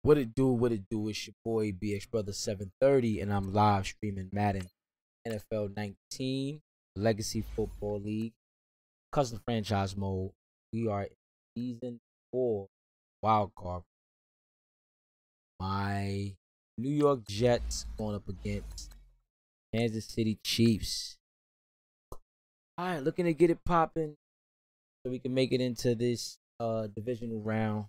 What it do? What it do? It's your boy BX Brother 730, and I'm live streaming Madden LFL15 Legacy Football League custom franchise mode. We are in season 4 Wildcard. My New York Jets going up against Kansas City Chiefs. All right, looking to get it popping so we can make it into this divisional round.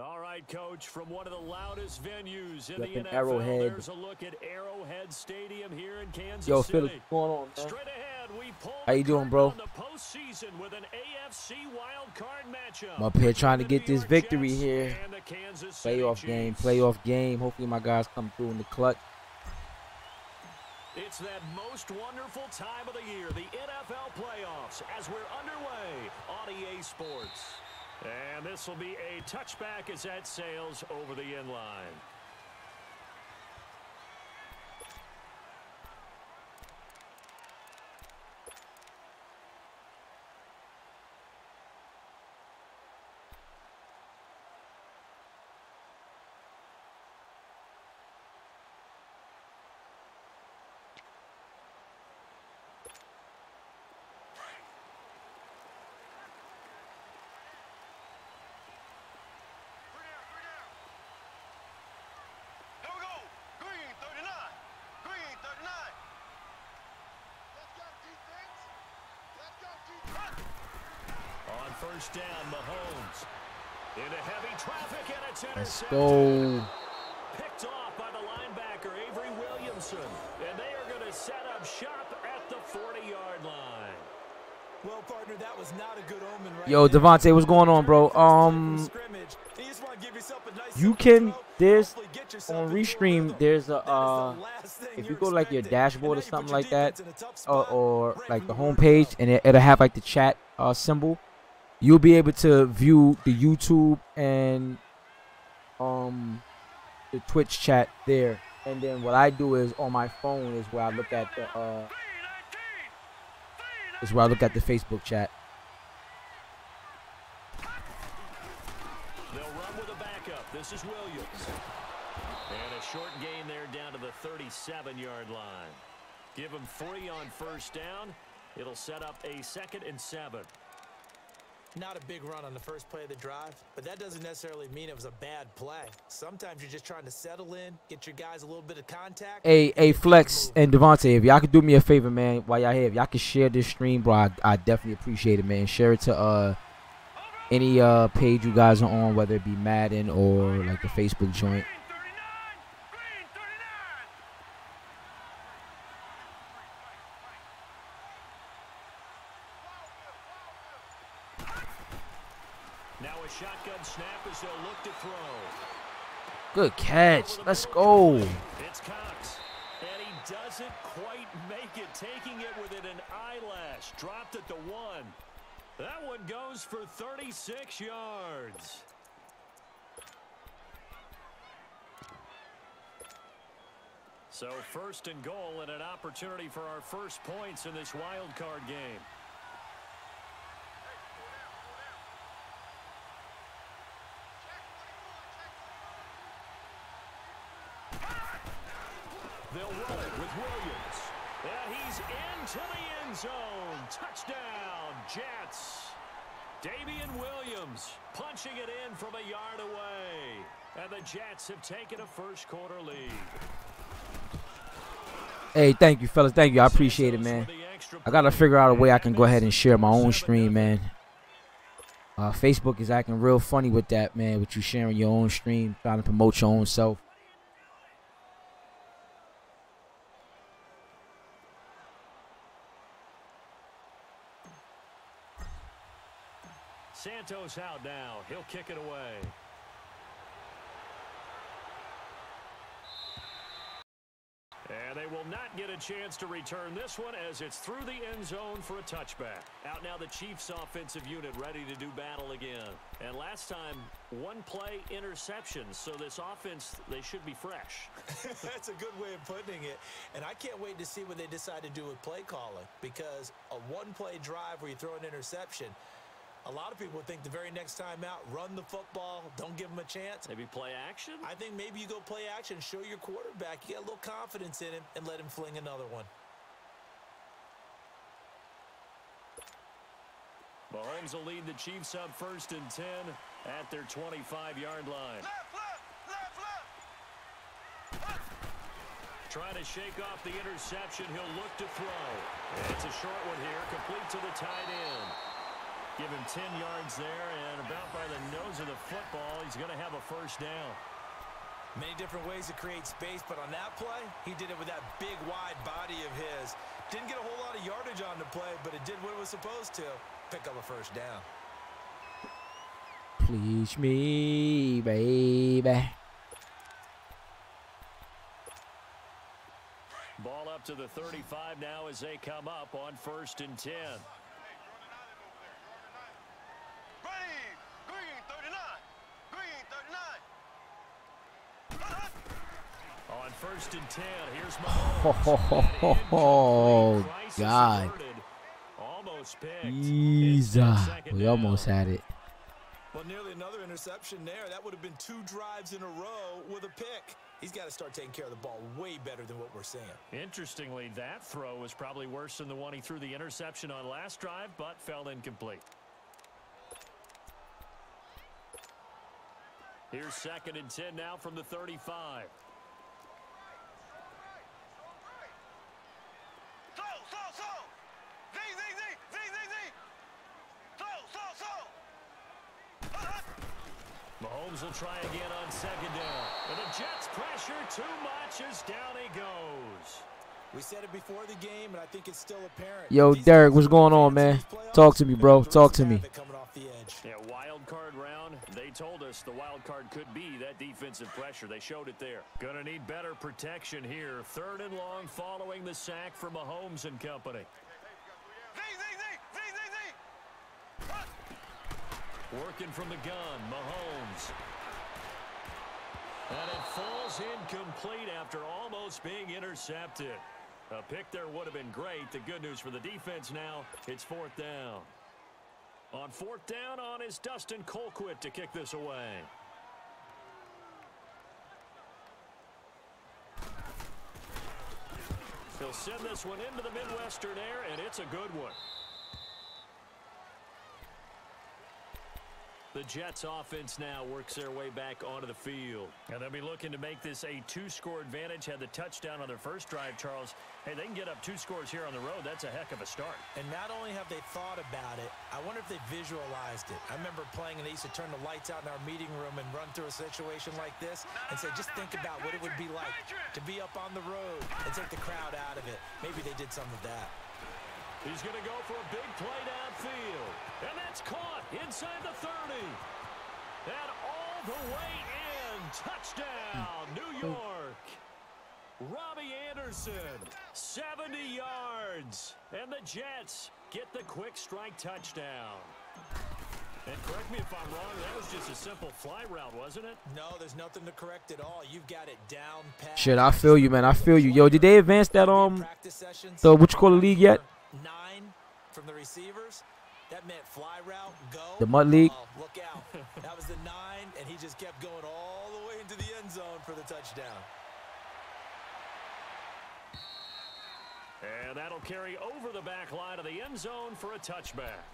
All right, Coach, from one of the loudest venues in the NFL, Arrowhead. there's a look at Arrowhead Stadium here in Kansas Yo, City. Phil, what's going on, man? Straight ahead, we pull How you doing, bro? the postseason with an AFC wildcard matchup. I'm up here trying to get this victory here. And the Kansas City Playoff game. Hopefully my guys come through in the clutch. It's that most wonderful time of the year, the NFL playoffs, as we're underway on EA Sports. And this will be a touchback as that sails over the end line. First down, Mahomes. Into heavy traffic, and it's intercepted. Let's go. Picked off by the linebacker, Avery Williamson. And they are going to set up shop at the 40-yard line. Well, partner, that was not a good omen right Yo, Devontae, what's going on, bro? You can, there's, on Restream, there's a, if you go like your dashboard or something like that, or like the home page, and it'll have like the chat symbol. You'll be able to view the YouTube and the Twitch chat there. And then what I do is on my phone is where I look at the Facebook chat. They'll run with a backup. This is Williams. And a short gain there down to the 37-yard line. Give him 3 on first down. It'll set up a 2nd and 7. Not a big run on the first play of the drive, but that doesn't necessarily mean it was a bad play. Sometimes you're just trying to settle in, get your guys a little bit of contact. Hey, Flex and Devontae, if y'all could do me a favor, man, while y'all here, if y'all could share this stream, bro, I definitely appreciate it, man. Share it to any page you guys are on, whether it be Madden or like the Facebook joint. Now a shotgun snap as they'll look to throw. Good catch. Let's go. It's Cox. And he doesn't quite make it, taking it within an eyelash. Dropped at the 1. That one goes for 36 yards. So 1st and goal and an opportunity for our first points in this wild card game. They'll run it with Williams. And he's into the end zone. Touchdown, Jets. Damian Williams punching it in from a yard away. And the Jets have taken a first-quarter lead. Hey, thank you, fellas. Thank you. I appreciate it, man. I got to figure out a way I can go ahead and share my own stream, man. Facebook is acting real funny with that, man, with you sharing your own stream, trying to promote your own self. Santos out now. He'll kick it away. And they will not get a chance to return this one as it's through the end zone for a touchback. Out now the Chiefs offensive unit ready to do battle again. And last time, one play interception. So this offense, they should be fresh. That's a good way of putting it. And I can't wait to see what they decide to do with play calling. Because a one-play drive where you throw an interception, a lot of people think the very next time out, run the football, don't give them a chance. Maybe play action? I think maybe you go play action, show your quarterback, you get a little confidence in him, and let him fling another one. Mahomes will lead the Chiefs up 1st and 10 at their 25-yard line. Trying to shake off the interception. He'll look to throw. It's a short one here, complete to the tight end. Give him 10 yards there, and about by the nose of the football, he's going to have a first down. Many different ways to create space, but on that play, he did it with that big, wide body of his. Didn't get a whole lot of yardage on the play, but it did what it was supposed to. Pick up a first down. Please me, baby. Ball up to the 35 now as they come up on 1st and 10. On 1st and 10, here's Mahomes. Oh, God. Almost picked. Jesus. We almost had it. Well, nearly another interception there. That would have been 2 drives in a row with a pick. He's got to start taking care of the ball way better than what we're seeing. Interestingly, that throw was probably worse than the one he threw the interception on last drive, but fell incomplete. Here's 2nd and 10 now from the 35. Mahomes will try again on 2nd down. And the Jets pressure too much as down he goes. We said it before the game, and I think it's still apparent. Yo, Derek, what's going on, man? Talk to me, bro. Talk to me. Yeah, wild card round. They told us the wild card could be that defensive pressure. They showed it there. Gonna need better protection here. 3rd and long following the sack from Mahomes and company. Working from the gun, Mahomes. And it falls incomplete after almost being intercepted. A pick there would have been great. The good news for the defense now, it's 4th down. On 4th down on is Dustin Colquitt to kick this away. He'll send this one into the Midwestern air, and it's a good one. The Jets offense now works their way back onto the field. And they'll be looking to make this a 2-score advantage. Had the touchdown on their first drive, Charles. Hey, they can get up 2 scores here on the road. That's a heck of a start. And not only have they thought about it, I wonder if they visualized it. I remember playing and they used to turn the lights out in our meeting room and run through a situation like this and say, just think about what it would be like to be up on the road and take the crowd out of it. Maybe they did some of that. He's going to go for a big play downfield. And that's caught inside the 30. And all the way in. Touchdown, New York. Robbie Anderson, 70 yards. And the Jets get the quick strike touchdown. And correct me if I'm wrong, that was just a simple fly route, wasn't it? No, there's nothing to correct at all. You've got it down pat. Shit, I feel you, man. I feel you. Yo, did they advance that, the what you call the league yet? 9 from the receivers. That meant fly route, go. The Mud League. Oh, look out. That was the 9, and he just kept going all the way into the end zone for the touchdown. And that'll carry over the back line of the end zone for a touchback.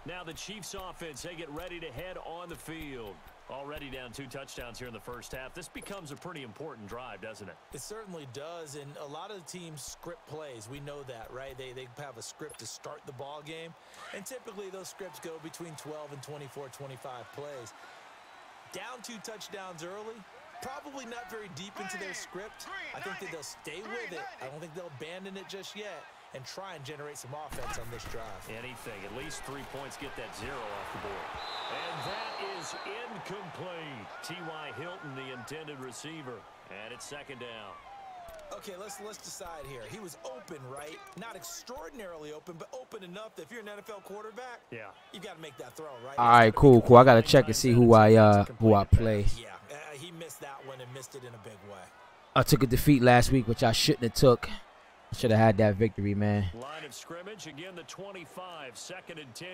Now the Chiefs offense, they get ready to head on the field. Already down 2 touchdowns here in the first half. This becomes a pretty important drive, doesn't it? It certainly does, and a lot of the teams script plays. We know that, right? They have a script to start the ball game, and typically those scripts go between 12 and 24, 25 plays. Down 2 touchdowns early, probably not very deep into their script. I think that they'll stay with it. I don't think they'll abandon it just yet and try and generate some offense on this drive. Anything. At least 3 points, get that 0 off the board. And that is incomplete. T.Y. Hilton, the intended receiver. And it's second down. Okay, let's decide here. He was open, right? Not extraordinarily open, but open enough that if you're an NFL quarterback, you got to make that throw, right? All right, cool. I got to check and see who I play. Yeah, he missed that one and missed it in a big way. I took a defeat last week, which I shouldn't have took. I should have had that victory, man. Line of scrimmage, again the 25, second and 10.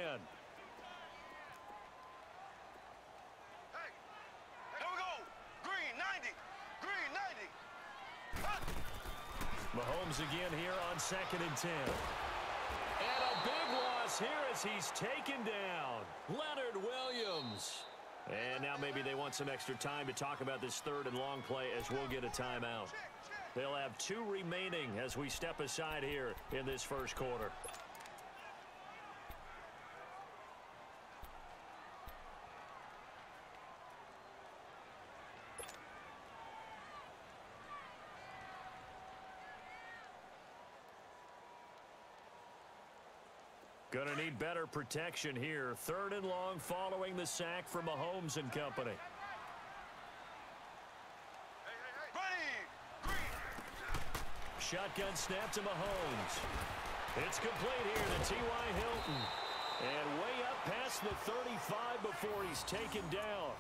Mahomes again here on second and 10. And a big loss here as he's taken down. Leonard Williams. And now maybe they want some extra time to talk about this third and long play as we'll get a timeout. They'll have 2 remaining as we step aside here in this first quarter. Gonna need better protection here. Third and long following the sack from Mahomes and company. Shotgun snap to Mahomes. It's complete here to T.Y. Hilton. And way up past the 35 before he's taken down.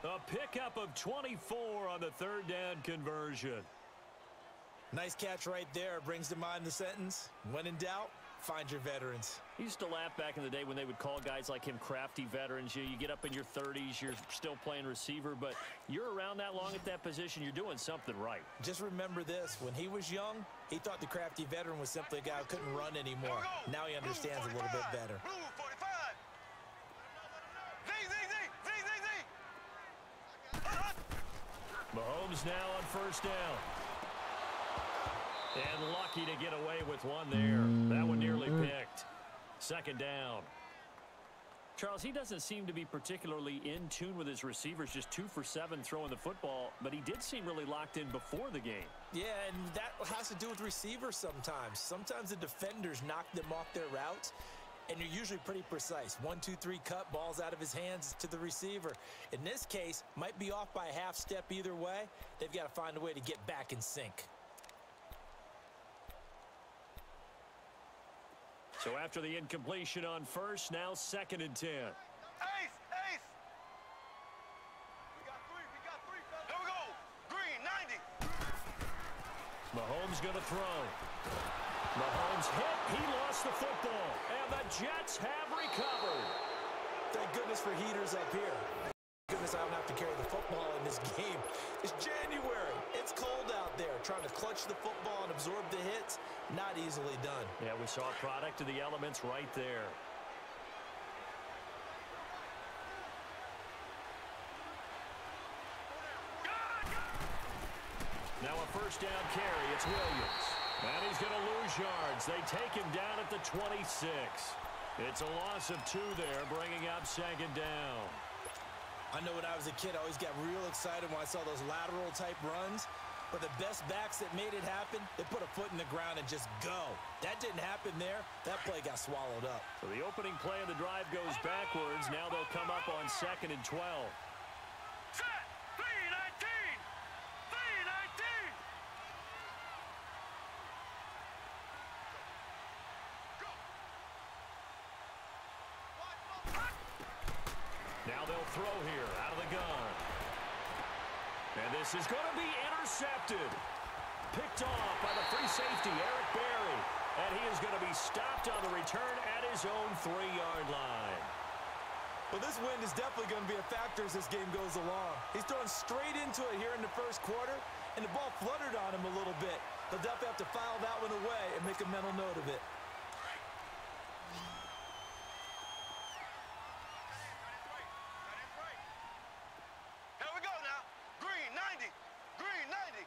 A pickup of 24 on the third down conversion. Nice catch right there. Brings to mind the sentence, when in doubt, find your veterans. I used to laugh back in the day when they would call guys like him crafty veterans. You get up in your 30s, you're still playing receiver, but you're around that long at that position, you're doing something right. Just remember this. When he was young, he thought the crafty veteran was simply a guy who couldn't run anymore. Now he understands a little bit better. Mahomes now on first down. And lucky to get away with one there. That one nearly picked. Second down. Charles, he doesn't seem to be particularly in tune with his receivers, just 2 for 7 throwing the football, but he did seem really locked in before the game. Yeah, and that has to do with receivers sometimes. Sometimes the defenders knock them off their routes, and you're usually pretty precise. 1, 2, 3 cut, balls out of his hands to the receiver. In this case, might be off by a half step either way. They've got to find a way to get back in sync. So after the incompletion on first, now second and 10. Ace! We got three. Here we go. Green, 90. Mahomes going to throw. Mahomes hit. He lost the football. And the Jets have recovered. Thank goodness for heaters up here. Thank goodness I don't have to carry the football in this game. It's January. It's cold out there. Trying to clutch the football and absorb the hits, not easily done. Yeah, we saw a product of the elements right there. Now a first down carry. It's Williams. And he's going to lose yards. They take him down at the 26. It's a loss of 2 there, bringing up second down. I know when I was a kid, I always got real excited when I saw those lateral type runs. But the best backs that made it happen, they put a foot in the ground and just go. That didn't happen there. That play got swallowed up. So the opening play of the drive goes backwards. Now they'll come up on second and 12. Set. 3-19. Now they'll throw here out of the gun. And this is going to be intercepted. Picked off by the free safety, Eric Berry. And he is going to be stopped on the return at his own 3-yard line. Well, this wind is definitely going to be a factor as this game goes along. He's throwing straight into it here in the first quarter, and the ball fluttered on him a little bit. He'll definitely have to file that one away and make a mental note of it. Here we go now. Green, 90. Green, 90.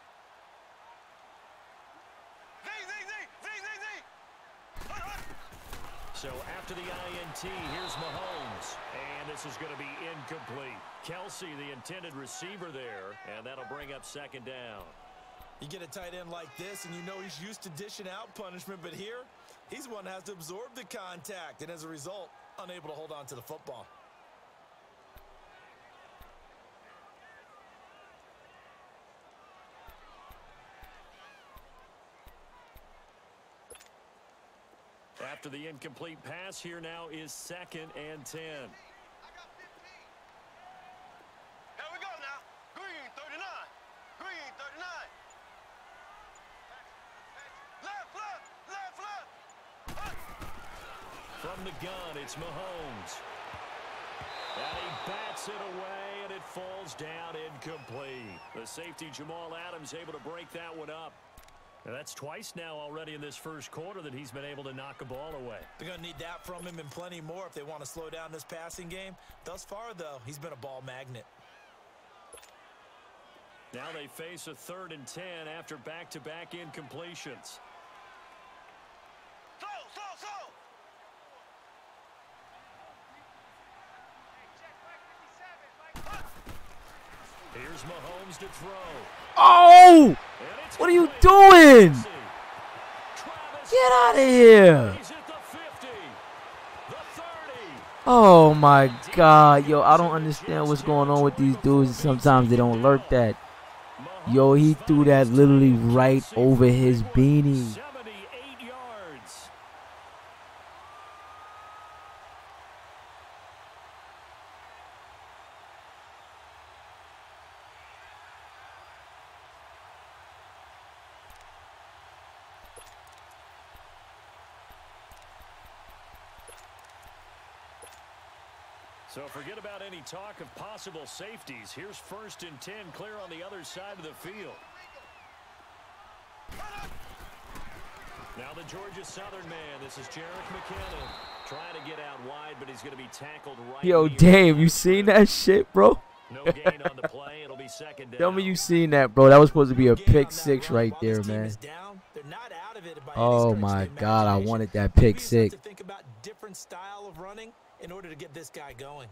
Z. So after the INT, here's Mahomes. And this is going to be incomplete. Kelsey, the intended receiver there, and that'll bring up second down. You get a tight end like this, and you know he's used to dishing out punishment, but here, he's one that has to absorb the contact, and as a result, unable to hold on to the football. After the incomplete pass, here now is 2nd and 10. Here we go now. Green 39. Green 39. Left, left, left, left. From the gun, it's Mahomes. And he bats it away, and it falls down incomplete. The safety, Jamal Adams, able to break that one up. And that's twice now already in this first quarter that he's been able to knock a ball away. They're going to need that from him and plenty more if they want to slow down this passing game. Thus far, though, he's been a ball magnet. Now they face a 3rd and 10 after back-to-back incompletions. Slow. Here's Mahomes to throw. Oh! What are you doing? Get out of here. He's at the 50, the 30. Oh, my God. Yo, I don't understand what's going on with these dudes. Sometimes they don't lurk that. Yo, he threw that literally right over his beanie. 78 yards. So forget about any talk of possible safeties. Here's 1st and 10, clear on the other side of the field. Now the Georgia Southern man. This is Jarek McKinnon trying to get out wide, but he's going to be tackled right. Yo, Dave, you seen that shit, bro? No gain on the play. It'll be 2nd down. Tell me you seen that, bro. That was supposed to be a pick 6 right there, man. Oh, my God. I wanted that pick 6. Think about different style of running in order to get this guy going.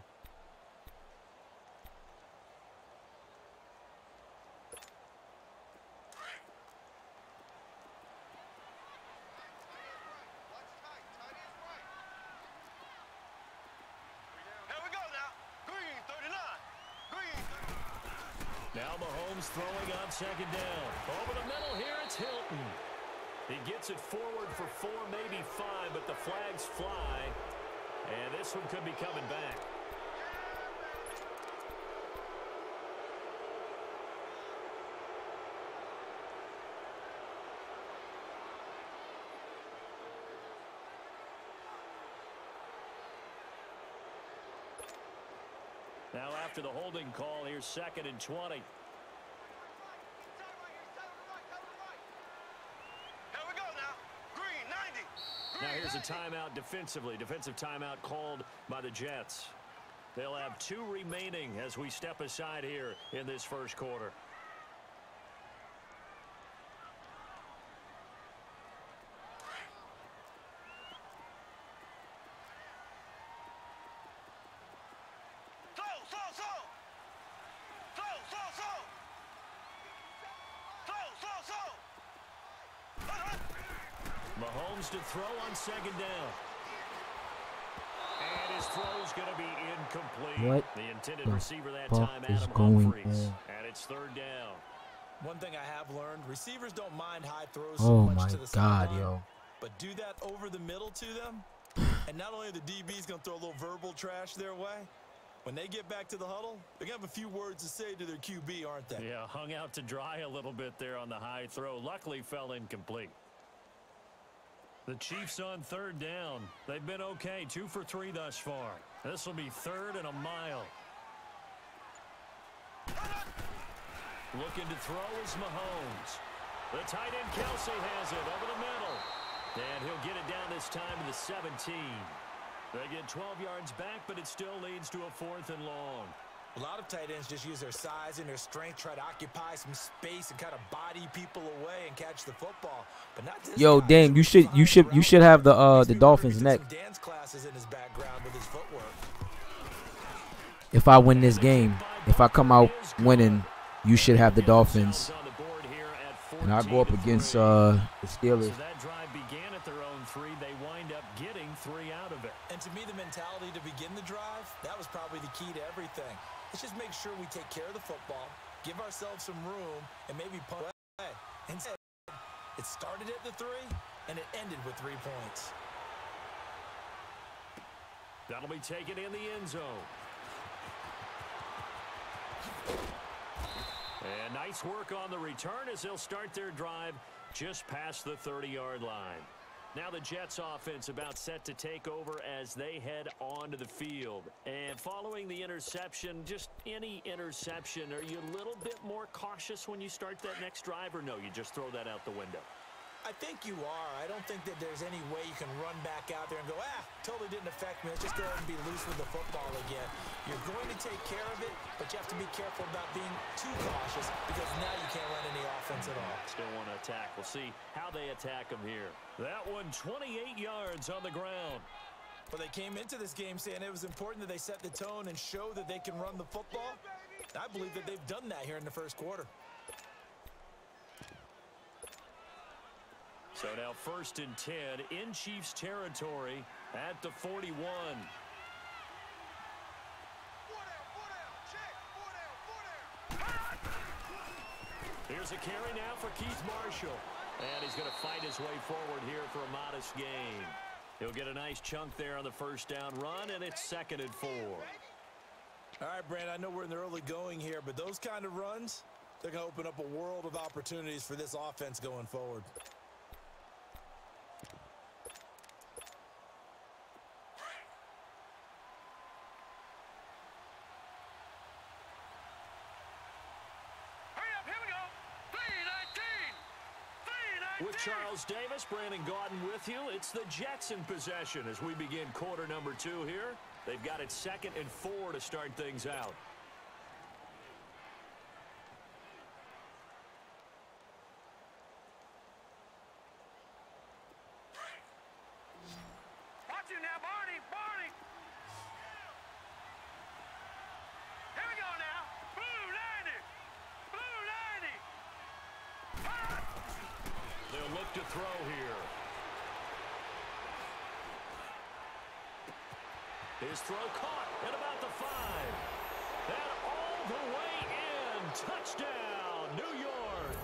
Here we go now. Green 39. Green 39. Now Mahomes throwing on 2nd down. Over the middle here, it's Hilton. He gets it forward for 4, maybe 5, but the flags fly. And this one could be coming back. Now after the holding call, here's 2nd and 20. Now here's a timeout defensively. Defensive timeout called by the Jets. They'll have 2 remaining as we step aside here in this first quarter. Mahomes to throw on 2nd down. And his throw's going to be incomplete. What the intended the receiver that fuck time, is Adam going Humphries. on? And it's 3rd down. One thing I have learned, receivers don't mind high throws Oh so my much to the God, sideline, yo. but do that over the middle to them, and not only are the DBs going to throw a little verbal trash their way, when they get back to the huddle, they're going to have a few words to say to their QB, aren't they? Yeah, hung out to dry a little bit there on the high throw. Luckily fell incomplete. The Chiefs on 3rd down. They've been okay, 2 for 3 thus far. This will be 3rd and a mile. Looking to throw is Mahomes. The tight end Kelsey has it over the middle. And he'll get it down this time to the 17. They get 12 yards back, but it still leads to a 4th and long. A lot of tight ends just use their size and their strength, try to occupy some space and kind of body people away and catch the football. But not this Yo, guy. damn, you should have the Dolphins neck. Dance classes in his background with his footwork. If I win this game, if I come out winning, you should have the Dolphins. And I go up against the Steelers. So that drive began at their own 3. They wind up getting 3 out of it. And to me, the mentality to begin the drive, that was probably the key to everything. Let's just make sure we take care of the football, give ourselves some room, and maybe punt away. Instead, it started at the 3, and it ended with 3 points. That'll be taken in the end zone. And nice work on the return as they'll start their drive just past the 30-yard line. Now the Jets offense about set to take over as they head onto the field. And following the interception, just any interception, are you a little bit more cautious when you start that next drive, or no, you just throw that out the window? I think you are. I don't think that there's any way you can run back out there and go, totally didn't affect me. Let's just go ahead and be loose with the football again. You're going to take care of it, but you have to be careful about being too cautious because now you can't run any offense at all. Still want to attack. We'll see how they attack them here. That one 28 yards on the ground. Well, they came into this game saying it was important that they set the tone and show that they can run the football. I believe that they've done that here in the first quarter. So now 1st and 10 in Chiefs territory at the 41. Here's a carry now for Keith Marshall. And he's going to fight his way forward here for a modest gain. He'll get a nice chunk there on the first down run, and it's 2nd and 4. All right, Brand, I know we're in the early going here, but those kind of runs, they're going to open up a world of opportunities for this offense going forward. With Charles Davis, Brandon Gaudin with you. It's the Jets in possession as we begin quarter number 2 here. They've got it 2nd and 4 to start things out. Watch you now, Barney! Barney! Here we go now! Blue 90! Blue 90! They'll look to throw here. His throw caught at about the 5. And all the way in. Touchdown, New York.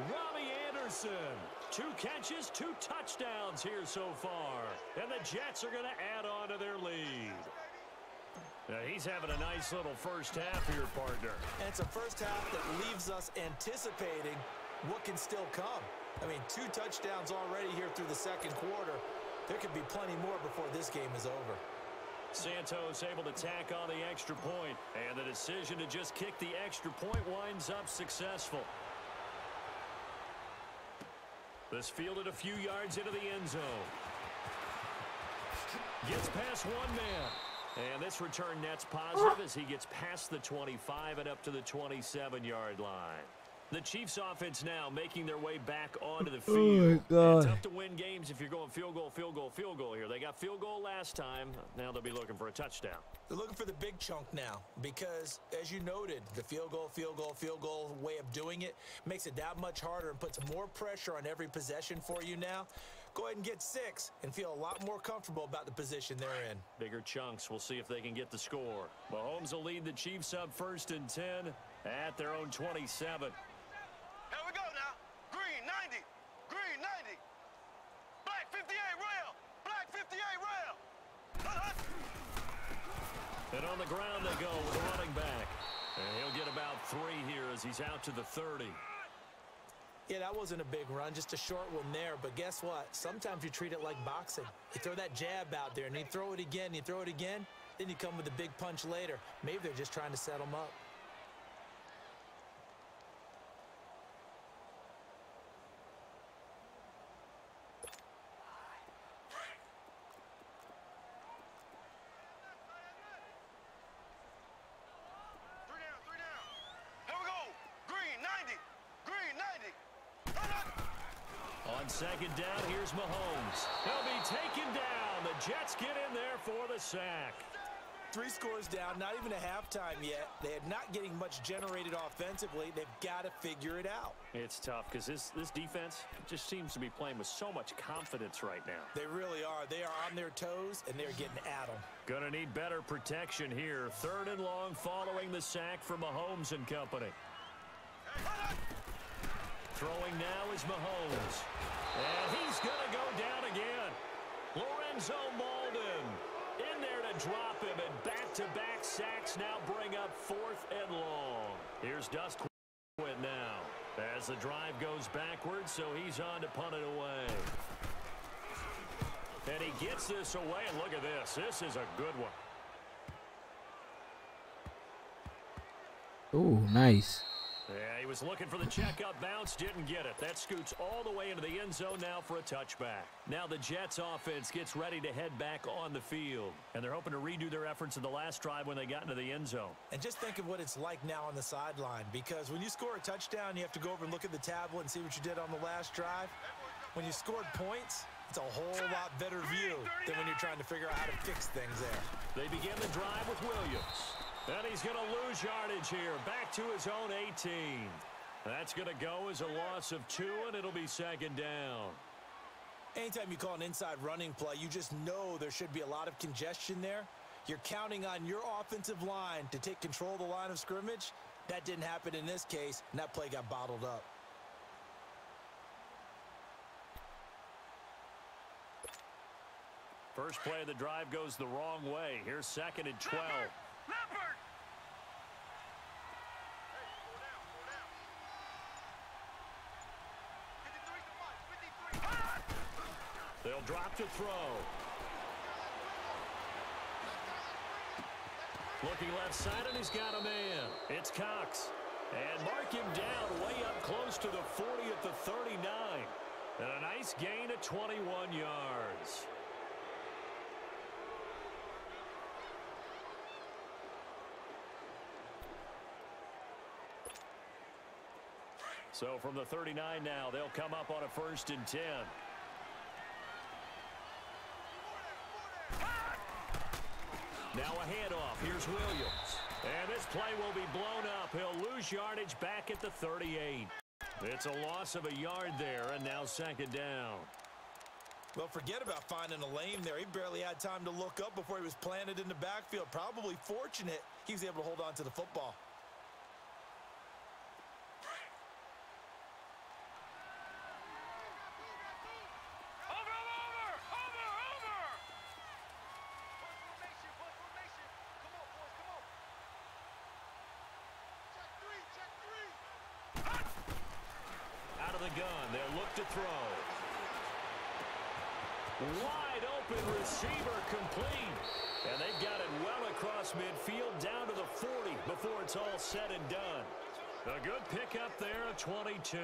Robbie Anderson. 2 catches, 2 touchdowns here so far. And the Jets are going to add on to their lead. Now, he's having a nice little first half here, partner. And it's a first half that leaves us anticipating what can still come. I mean, 2 touchdowns already here through the second quarter. There could be plenty more before this game is over. Santos able to tack on the extra point, and the decision to just kick the extra point winds up successful. This fielded a few yards into the end zone. Gets past one man. And this return net's positive as he gets past the 25 and up to the 27-yard line. The Chiefs offense now making their way back onto the field. Oh my God. It's tough to win games if you're going field goal, field goal, field goal here. They got field goal last time. Now they'll be looking for a touchdown. They're looking for the big chunk now because, as you noted, the field goal way of doing it makes it that much harder and puts more pressure on every possession for you now. Go ahead and get 6 and feel a lot more comfortable about the position they're in. Bigger chunks. We'll see if they can get the score. Mahomes will lead the Chiefs up 1st and 10 at their own 27. Here we go now. Green 90. Green 90. Black 58 rail. Black 58 rail. And on the ground they go with a running back. And he'll get about 3 here as he's out to the 30. Yeah, that wasn't a big run, just a short one there. But guess what? Sometimes you treat it like boxing. You throw that jab out there, and you throw it again, you throw it again, then you come with a big punch later. Maybe they're just trying to set them up. Three down. Here we go. Green 90. Green 90. On 2nd down, here's Mahomes. He'll be taken down. The Jets get in there for the sack. 3 scores down, not even a halftime yet. They're not getting much generated offensively. They've got to figure it out. It's tough because this defense just seems to be playing with so much confidence right now. They really are. They are on their toes, and they're getting at them. Gonna need better protection here. 3rd and long following the sack for Mahomes and company. Throwing now is Mahomes. And he's gonna go down again. Lorenzo Malden in there drop him, and back-to-back sacks now bring up 4th and long. Here's Dust Quinn now as the drive goes backwards, so he's on to punt it away. And he gets this away, and look at this. This is a good one. Ooh, nice. Yeah, he was looking for the checkup bounce, didn't get it. That scoots all the way into the end zone now for a touchback. Now the Jets offense gets ready to head back on the field. And they're hoping to redo their efforts in the last drive when they got into the end zone. And just think of what it's like now on the sideline, because when you score a touchdown, you have to go over and look at the tablet and see what you did on the last drive. When you scored points, it's a whole lot better view than when you're trying to figure out how to fix things there. They begin the drive with Williams. And he's going to lose yardage here, back to his own 18. That's going to go as a loss of 2, and it'll be 2nd down. Anytime you call an inside running play, you just know there should be a lot of congestion there. You're counting on your offensive line to take control of the line of scrimmage. That didn't happen in this case, and that play got bottled up. First play of the drive goes the wrong way. Here's 2nd and 12. Leopard! They'll drop to throw. Looking left side, and he's got a man. It's Cox. And mark him down way up close to the 40 at the 39. And a nice gain of 21 yards. So from the 39 now, they'll come up on a 1st and 10. Now a handoff. Here's Williams. And this play will be blown up. He'll lose yardage back at the 38. It's a loss of a yard there, and now 2nd down. Well, forget about finding a lane there. He barely had time to look up before he was planted in the backfield. Probably fortunate he was able to hold on to the football. Gun. They'll look to throw. Wide open receiver complete. And they've got it well across midfield down to the 40 before it's all said and done. A good pickup there, a 22.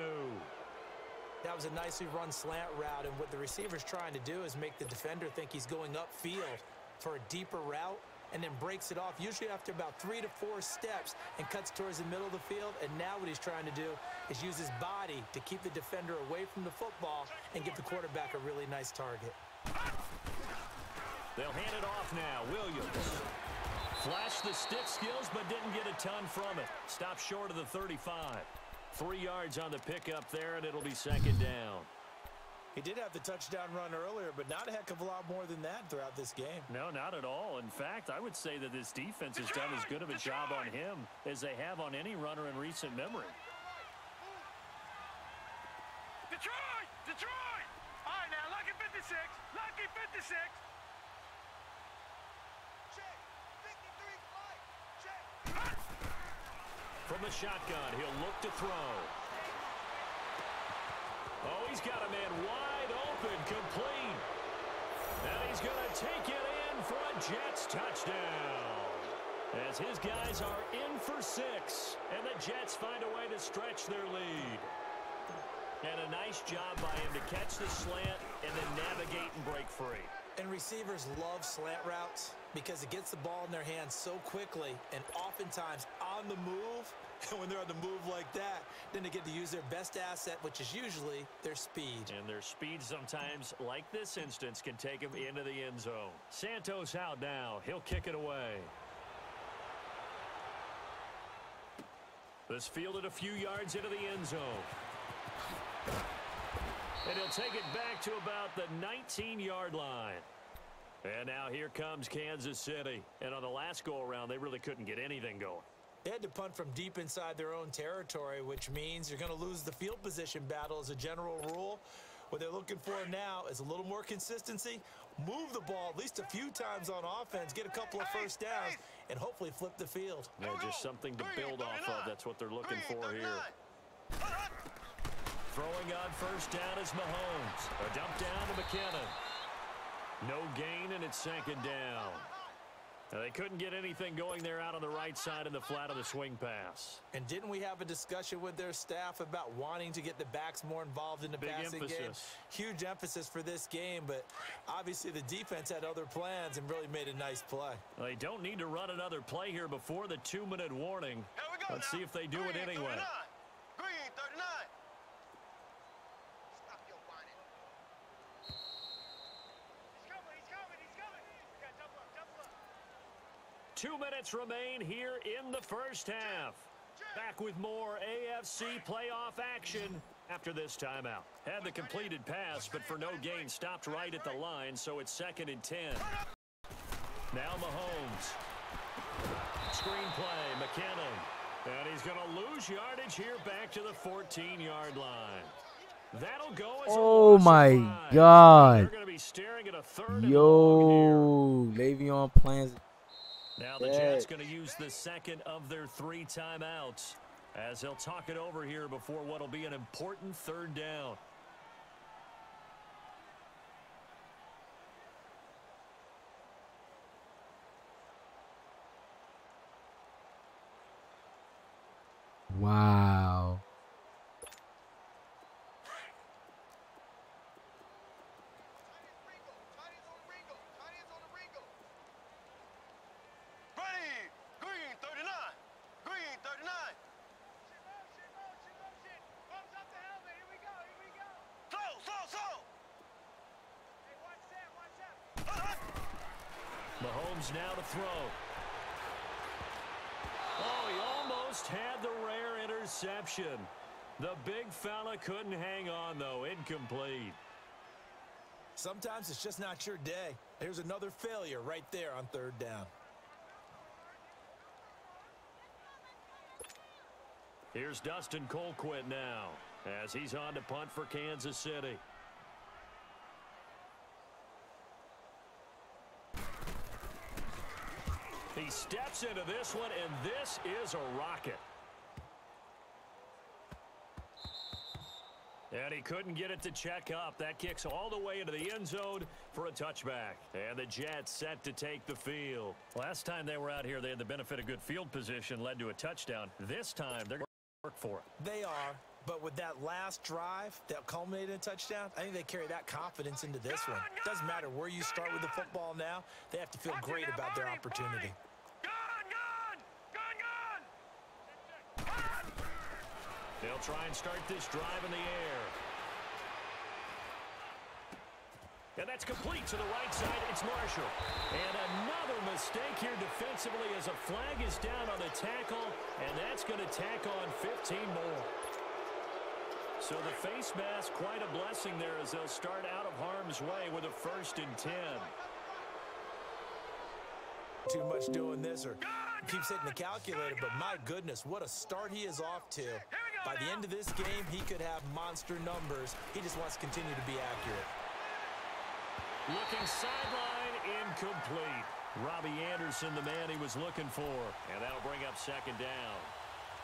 That was a nicely run slant route, and what the receiver's trying to do is make the defender think he's going upfield for a deeper route, and then breaks it off, usually after about 3 to 4 steps, and cuts towards the middle of the field. And now what he's trying to do is use his body to keep the defender away from the football and give the quarterback a really nice target. They'll hand it off now. Williams flashed the stick skills, but didn't get a ton from it. Stopped short of the 35. 3 yards on the pickup there, and it'll be 2nd down. He did have the touchdown run earlier, but not a heck of a lot more than that throughout this game. No, not at all. In fact, I would say that this defense has done as good of a job on him as they have on any runner in recent memory. Detroit! Detroit! All right, now, lucky 56. Lucky 56. Check. 53 flight. Check. From the shotgun, he'll look to throw. Oh, he's got a man wide open, complete. And he's going to take it in for a Jets touchdown. As his guys are in for 6, and the Jets find a way to stretch their lead. And a nice job by him to catch the slant and then navigate and break free. And receivers love slant routes because it gets the ball in their hands so quickly and oftentimes on the move. And when they're on the move like that, then they get to use their best asset, which is usually their speed. And their speed sometimes, like this instance, can take them into the end zone. Santos out now. He'll kick it away. This fielded a few yards into the end zone. And he'll take it back to about the 19-yard line. And now here comes Kansas City. And on the last go-around, they really couldn't get anything going. They had to punt from deep inside their own territory, which means you're going to lose the field position battle as a general rule. What they're looking for now is a little more consistency move the ball at least a few times on offense, get a couple of first downs, and hopefully flip the field. Yeah, just something to build off of. That's what they're looking for here. Throwing on first down is Mahomes. A dump down to McKinnon. No gain, and it's second down. Now, they couldn't get anything going there out on the right side in the flat of the swing pass. And didn't we have a discussion with their staff about wanting to get the backs more involved in the passing game? Huge emphasis for this game, but obviously the defense had other plans and really made a nice play. Well, they don't need to run another play here before the 2-minute warning. Let's see if they do it anyway. Green 39. 2 minutes remain here in the first half. Back with more AFC playoff action after this timeout. Had the completed pass, but for no gain, stopped right at the line, so it's 2nd and 10. Now Mahomes. Screen play, McKinnon. And he's going to lose yardage here back to the 14-yard line. That'll go as oh my God. They're going to be staring at a 3rd Yo, Le'Veon plans. Now the Jets going to use the second of their 3 timeouts as they'll talk it over here before what will be an important 3rd down. Wow. Mahomes now to throw. Oh, he almost had the rare interception. The big fella couldn't hang on, though. Incomplete. Sometimes it's just not your day. There's another failure right there on 3rd down. Here's Dustin Colquitt now as he's on to punt for Kansas City. He steps into this one, and this is a rocket. And he couldn't get it to check up. That kicks all the way into the end zone for a touchback. And the Jets set to take the field. Last time they were out here, they had the benefit of good field position, led to a touchdown. This time, they're going to work for it. They are, but with that last drive that culminated in a touchdown, I think they carry that confidence into this one. Doesn't matter where you start with the football now. They have to feel great about their opportunity. They'll try and start this drive in the air. And that's complete to the right side. It's Marshall. And another mistake here defensively as a flag is down on the tackle, and that's going to tack on 15 more. So the face mask, quite a blessing there as they'll start out of harm's way with a 1st and 10. Too much doing this or keeps hitting the calculator, but my goodness, what a start he is off to. By the end of this game, he could have monster numbers. He just wants to continue to be accurate. Looking sideline, incomplete. Robbie Anderson, the man he was looking for. And that'll bring up 2nd down.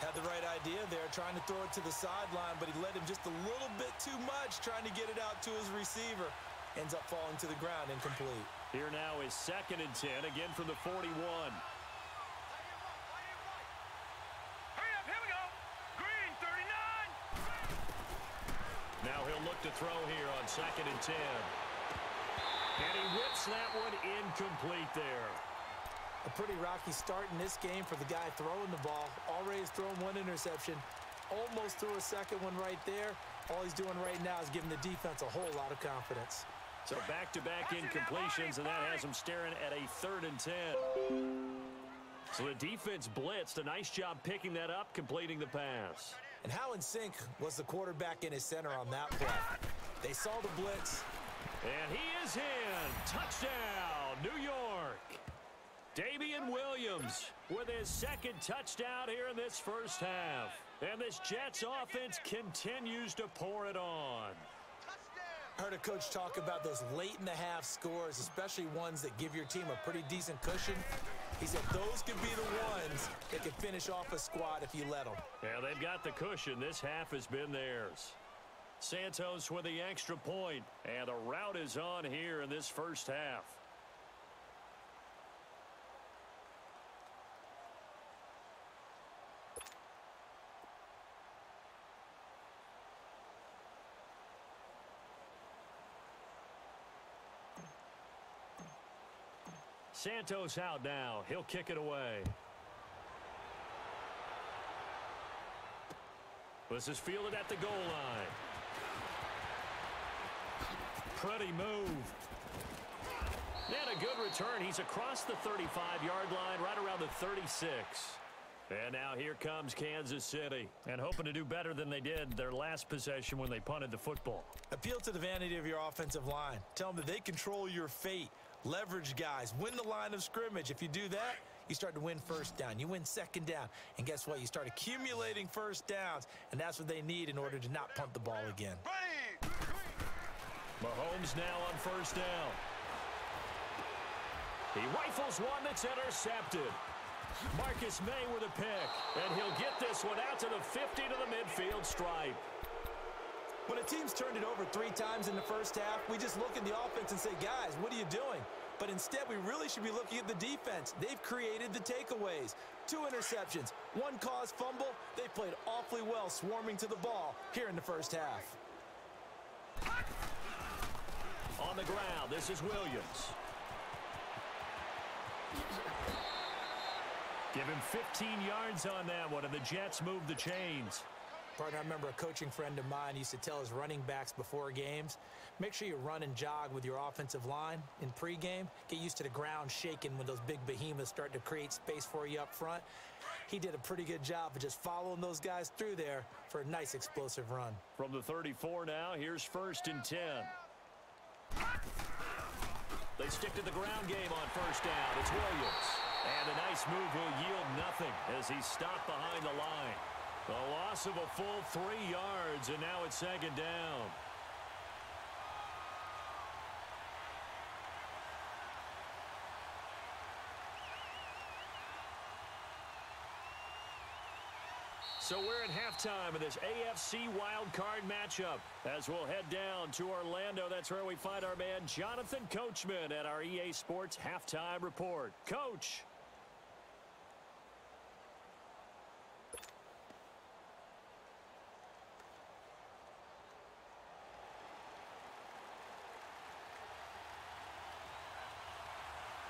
Had the right idea there, trying to throw it to the sideline, but he led him just a little bit too much, trying to get it out to his receiver. Ends up falling to the ground, incomplete. Here now is 2nd and 10, again from the 41. Now he'll look to throw here on 2nd and 10. And he whips that one incomplete there. A pretty rocky start in this game for the guy throwing the ball. Already has thrown 1 interception. Almost threw a 2nd one right there. All he's doing right now is giving the defense a whole lot of confidence. So back-to-back incompletions, and that has him staring at a 3rd and 10. So the defense blitzed. A nice job picking that up, completing the pass. And how in sync was the quarterback in his center on that play? They saw the blitz. And he is in. Touchdown, New York. Damian Williams with his 2nd touchdown here in this first half. And this Jets offense continues to pour it on. I heard a coach talk about those late-in-the-half scores, especially ones that give your team a pretty decent cushion. He said those could be the ones that could finish off a squad if you let them. Yeah, they've got the cushion. This half has been theirs. Santos with the extra point, and the rout is on here in this first half. Santos out now. He'll kick it away. This is fielded at the goal line. Pretty move. And a good return. He's across the 35-yard line, right around the 36. And now here comes Kansas City. And hoping to do better than they did their last possession when they punted the football. Appeal to the vanity of your offensive line. Tell them that they control your fate. Leverage guys. Win the line of scrimmage. If you do that, you start to win first down. You win second down. And guess what? You start accumulating first downs. And that's what they need in order to not punt the ball again. Mahomes now on first down. He rifles one that's intercepted. Marcus May with a pick. And he'll get this one out to the 50 to the midfield stripe. When a team's turned it over 3 times in the first half, we just look at the offense and say, guys, what are you doing? But instead, we really should be looking at the defense. They've created the takeaways. 2 interceptions, 1 caused fumble. They played awfully well swarming to the ball here in the first half. On the ground, this is Williams. Give him 15 yards on that one, and the Jets move the chains. Partner, I remember a coaching friend of mine used to tell his running backs before games, make sure you run and jog with your offensive line in pregame. Get used to the ground shaking when those big behemoths start to create space for you up front. He did a pretty good job of just following those guys through there for a nice explosive run. From the 34 now, here's 1st and 10. They stick to the ground game on first down. It's Williams. And a nice move will yield nothing as he's stopped behind the line. A loss of a full 3 yards, and now it's 2nd down. So we're at halftime of this AFC Wildcard matchup. As we'll head down to Orlando, that's where we find our man Jonathan Coachman at our EA Sports Halftime Report. Coach.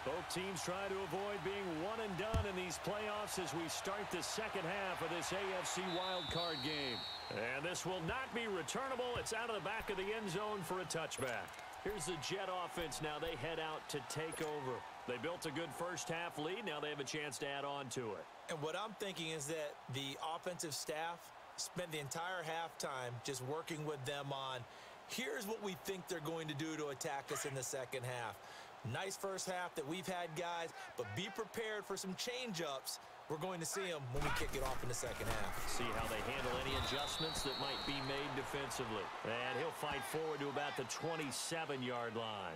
Both teams try to avoid being one and done in these playoffs as we start the second half of this AFC wildcard game. And this will not be returnable. It's out of the back of the end zone for a touchback. Here's the Jet offense now. They head out to take over. They built a good first half lead. Now they have a chance to add on to it. And what I'm thinking is that the offensive staff spent the entire halftime just working with them on, here's what we think they're going to do to attack us in the second half. Nice first half that we've had, guys, but be prepared for some change-ups. We're going to see them when we kick it off in the second half. See how they handle any adjustments that might be made defensively. And he'll fight forward to about the 27-yard line.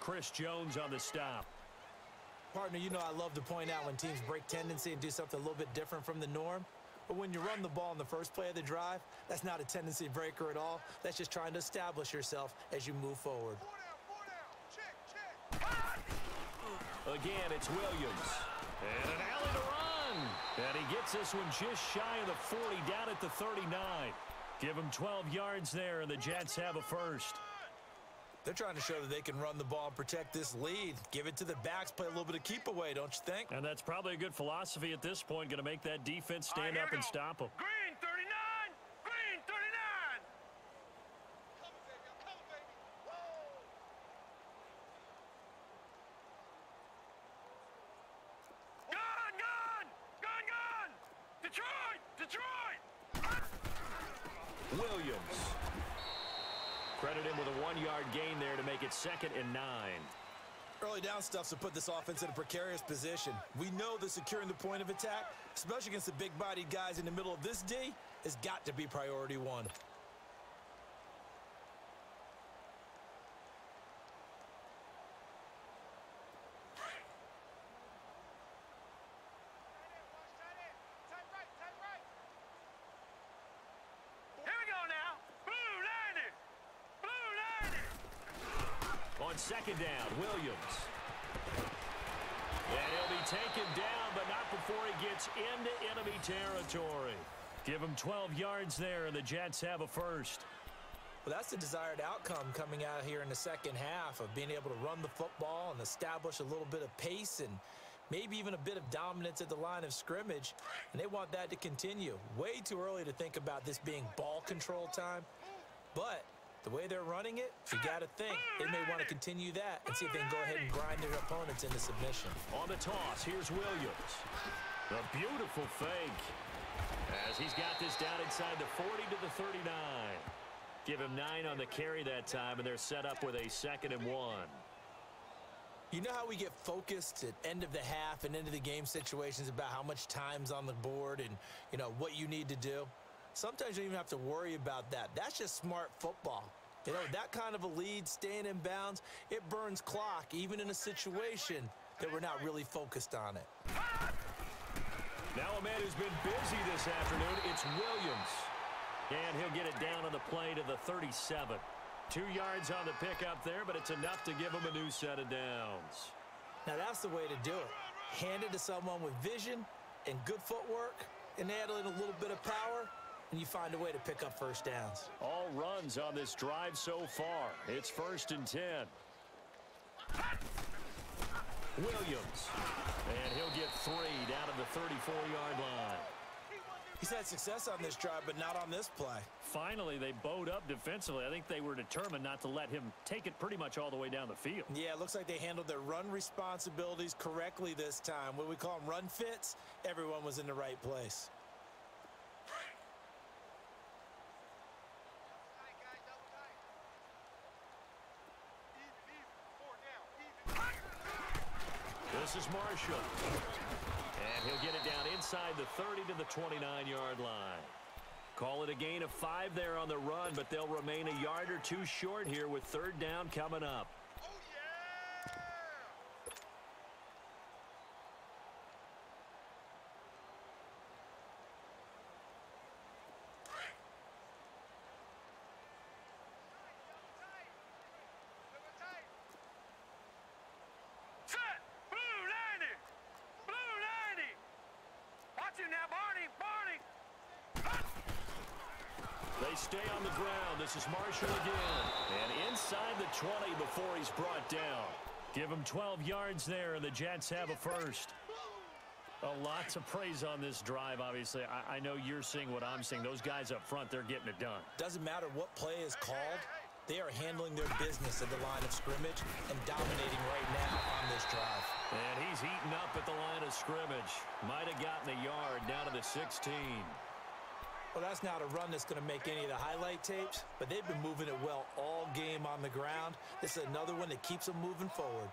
Chris Jones on the stop. Partner, you know I love to point out when teams break tendency and do something a little bit different from the norm. But when you run the ball in the first play of the drive, that's not a tendency breaker at all. That's just trying to establish yourself as you move forward. Again, it's Williams. And an alley to run. And he gets this one just shy of the 40, down at the 39. Give him 12 yards there, and the Jets have a first. They're trying to show that they can run the ball and protect this lead. Give it to the backs, play a little bit of keep away, don't you think? And that's probably a good philosophy at this point, going to make that defense stand up and stop them. Green 39! Green 39! Gone! Detroit! Williams. Credit him with a 1-yard gain there to make it 2nd and 9. Early down stuff to put this offense in a precarious position. We know that securing the point of attack, especially against the big-bodied guys in the middle of this D, has got to be priority 1. On second down, Williams. And he'll be taken down, but not before he gets into enemy territory. Give him 12 yards there, and the Jets have a first. Well, that's the desired outcome coming out here in the second half of being able to run the football and establish a little bit of pace and maybe even a bit of dominance at the line of scrimmage. And they want that to continue. Way too early to think about this being ball control time. But the way they're running it, you got to think they may want to continue that and see if they can go ahead and grind their opponents into submission. On the toss, here's Williams. A beautiful fake as he's got this down inside the 40 to the 39. Give him 9 on the carry that time, and they're set up with a 2nd and 1. You know how we get focused at end of the half and into the game situations about how much time's on the board and, you know, what you need to do? Sometimes you don't even have to worry about that. That's just smart football. You know, that kind of a lead, staying in bounds, it burns clock, even in a situation that we're not really focused on it. Now a man who's been busy this afternoon, it's Williams. And he'll get it down on the play to the 37. 2 yards on the pickup there, but it's enough to give him a new set of downs. Now that's the way to do it. Hand it to someone with vision and good footwork, and add in a little bit of power, and you find a way to pick up first downs. All runs on this drive so far. It's 1st and 10. Williams. And he'll get 3 down to the 34-yard line. He's had success on this drive, but not on this play. Finally, they bowed up defensively. I think they were determined not to let him take it pretty much all the way down the field. Yeah, it looks like they handled their run responsibilities correctly this time. What we call them run fits, everyone was in the right place. This is Marshall. And he'll get it down inside the 30 to the 29-yard line. Call it a gain of 5 there on the run, but they'll remain a yard or 2 short here with 3rd down coming up. They stay on the ground. This is Marshall again. And inside the 20 before he's brought down. Give him 12 yards there, and the Jets have a first. Lots of praise on this drive, obviously. I know you're seeing what I'm seeing. Those guys up front, they're getting it done. Doesn't matter what play is called. They are handling their business at the line of scrimmage and dominating right now on this drive. And he's heating up at the line of scrimmage. Might have gotten a yard down to the 16. Well, that's not a run that's going to make any of the highlight tapes, but they've been moving it well all game on the ground. This is another one that keeps them moving forward.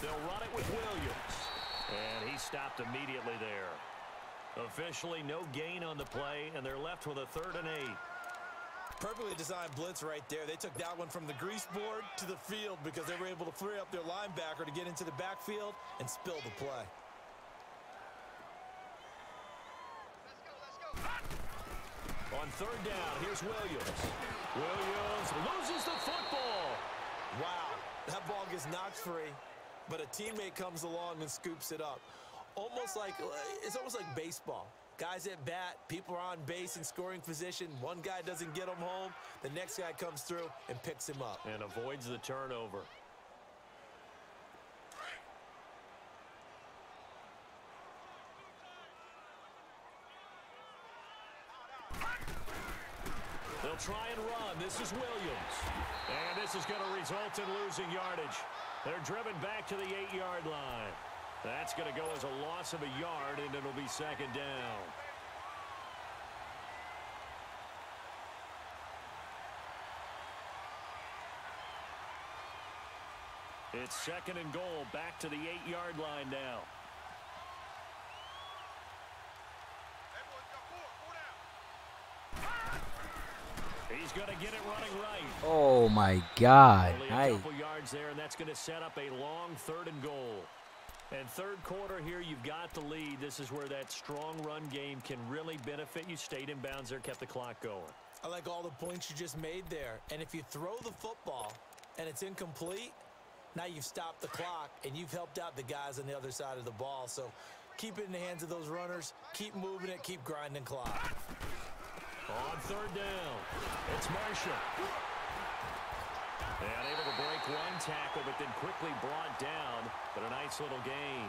They'll run it with Williams. And he stopped immediately there. Officially no gain on the play, and they're left with a 3rd and 8. Perfectly designed blitz right there. They took that one from the grease board to the field because they were able to free up their linebacker to get into the backfield and spill the play. On 3rd down, here's Williams. Williams loses the football. Wow, that ball gets knocked free, but a teammate comes along and scoops it up. It's almost like baseball. Guys at bat, people are on base in scoring position. One guy doesn't get him home. The next guy comes through and picks him up. And avoids the turnover. They'll try and run. This is Williams. And this is going to result in losing yardage. They're driven back to the 8-yard line. That's going to go as a loss of a yard, and it'll be 2nd down. It's 2nd and goal, back to the 8-yard line now. He's going to get it running right. Oh, my God. Only a couple yards there, and that's going to set up a long 3rd and goal. And third quarter here, you've got the lead. This is where that strong run game can really benefit you. Stayed in bounds there, kept the clock going. I like all the points you just made there. And if you throw the football and it's incomplete, now you've stopped the clock and you've helped out the guys on the other side of the ball. So keep it in the hands of those runners. Keep moving it. Keep grinding clock. On third down, it's Marshall. And able to break one tackle, but then quickly brought down. But a nice little gain.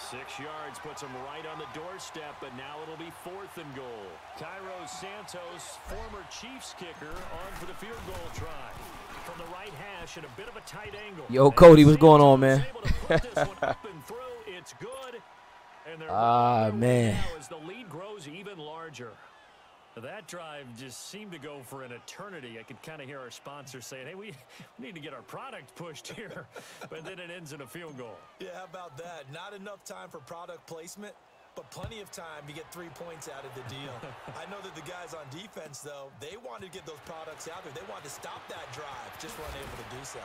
6 yards puts him right on the doorstep, but now it'll be 4th and goal. Cairo Santos, former Chiefs kicker, on for the field goal try. From the right hash at a bit of a tight angle. Yo, Cody, what's going on, man? It's good. Ah, man. As the lead grows even larger. That drive just seemed to go for an eternity. I could kind of hear our sponsors saying, hey, we need to get our product pushed here. But then it ends in a field goal. Yeah, how about that? Not enough time for product placement, but plenty of time to get 3 points out of the deal. I know that the guys on defense, though, they wanted to get those products out there. They wanted to stop that drive, just weren't able to do so.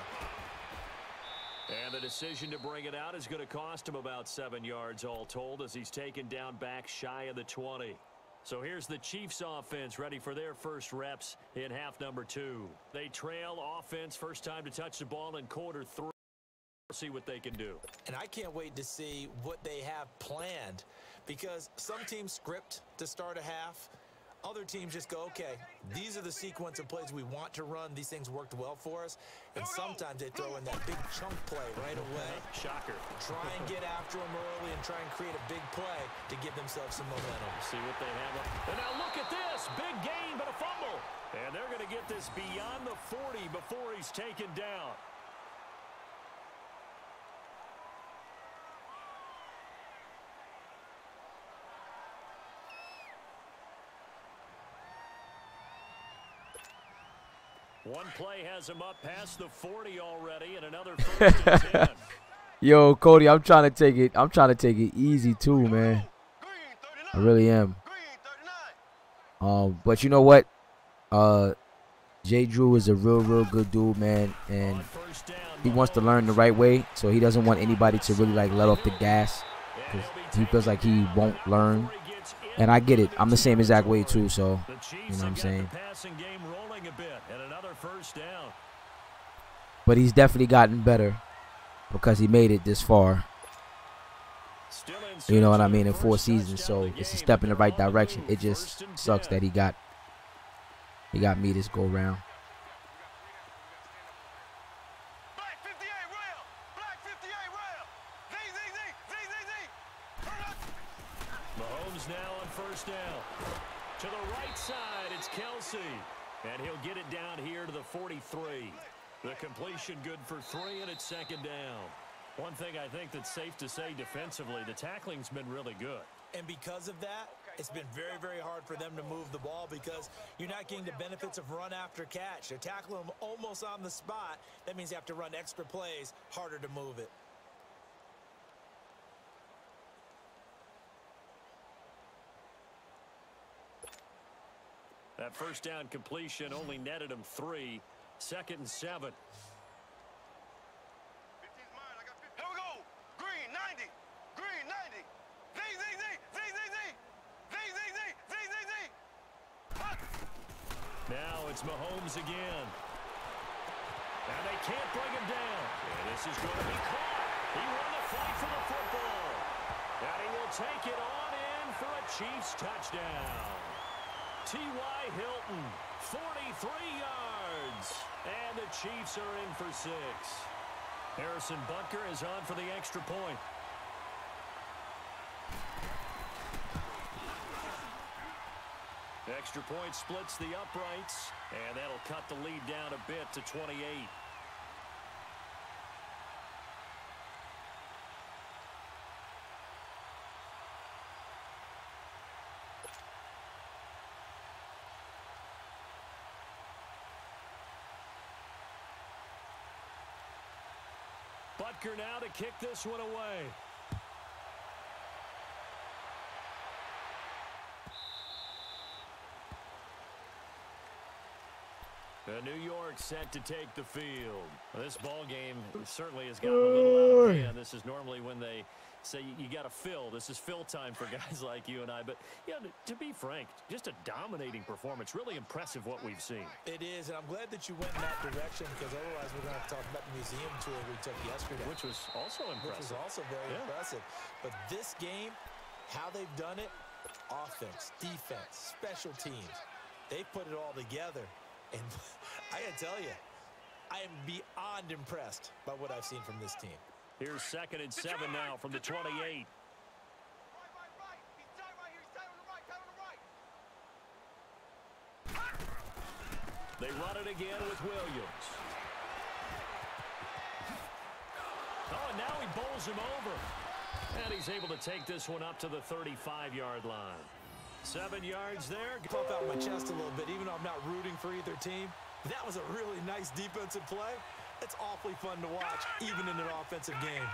And the decision to bring it out is going to cost him about 7 yards all told as he's taken down back shy of the 20. So here's the Chiefs offense ready for their first reps in half number 2. They trail offense, first time to touch the ball in quarter 3. See what they can do. And I can't wait to see what they have planned, because some teams script to start a half. Other teams just go, okay, these are the sequence of plays we want to run. These things worked well for us. And sometimes they throw in that big chunk play right away. Shocker. Try and get after them early and try and create a big play to give themselves some momentum. See what they have. And now look at this. Big gain, but a fumble. And they're going to get this beyond the 40 before he's taken down. One play has him up past the 40 already, and another first and 10. Yo, Cody, I'm trying to take it easy too, man. I really am. But you know what? Jay Drew is a real good dude, man, and he wants to learn the right way, so he doesn't want anybody to really like let off the gas, because he feels like he won't learn. And I get it. I'm the same exact way too, so you know what I'm saying. But he's definitely gotten better because he made it this far. You know what I mean? In 4 seasons, so it's a step in the right direction. It just sucks that he got me this go round. Mahomes now on first down. To the right side, it's Kelsey. And he'll get it down here to the 43. The completion good for 3, and it's second down. One thing I think that's safe to say defensively, the tackling's been really good. And because of that, it's been very hard for them to move the ball, because you're not getting the benefits of run after catch. They're tackling them almost on the spot. That means you have to run extra plays, harder to move it. That first down completion only netted him 3. Second and 7. Here we go. Green 90. Green 90. Now it's Mahomes again. And they can't bring him down. And this is going to be caught. He won the fight for the football. And he will take it on in for a Chiefs touchdown. T.Y. Hilton, 43 yards. And the Chiefs are in for 6. Harrison Butker is on for the extra point. Extra point splits the uprights, and that'll cut the lead down a bit to 28. Butker now to kick this one away. New York set to take the field. This ball game certainly has gotten a little out of hand. This is normally when they say you got to fill. This is fill time for guys like you and I. But, yeah, to be frank, just a dominating performance. Really impressive what we've seen. It is, and I'm glad that you went in that direction because otherwise we're going to have to talk about the museum tour we took yesterday. Which was also impressive. Which was also very impressive. But this game, how they've done it, offense, defense, special teams, they put it all together. And I got to tell you, I am beyond impressed by what I've seen from this team. Here's 2nd and 7 now from the 28. Right. They run it again with Williams. Oh, and now he bowls him over. And he's able to take this one up to the 35-yard line. 7 yards there. Puff out my chest a little bit, even though I'm not rooting for either team. That was a really nice defensive play. It's awfully fun to watch, even in an offensive game.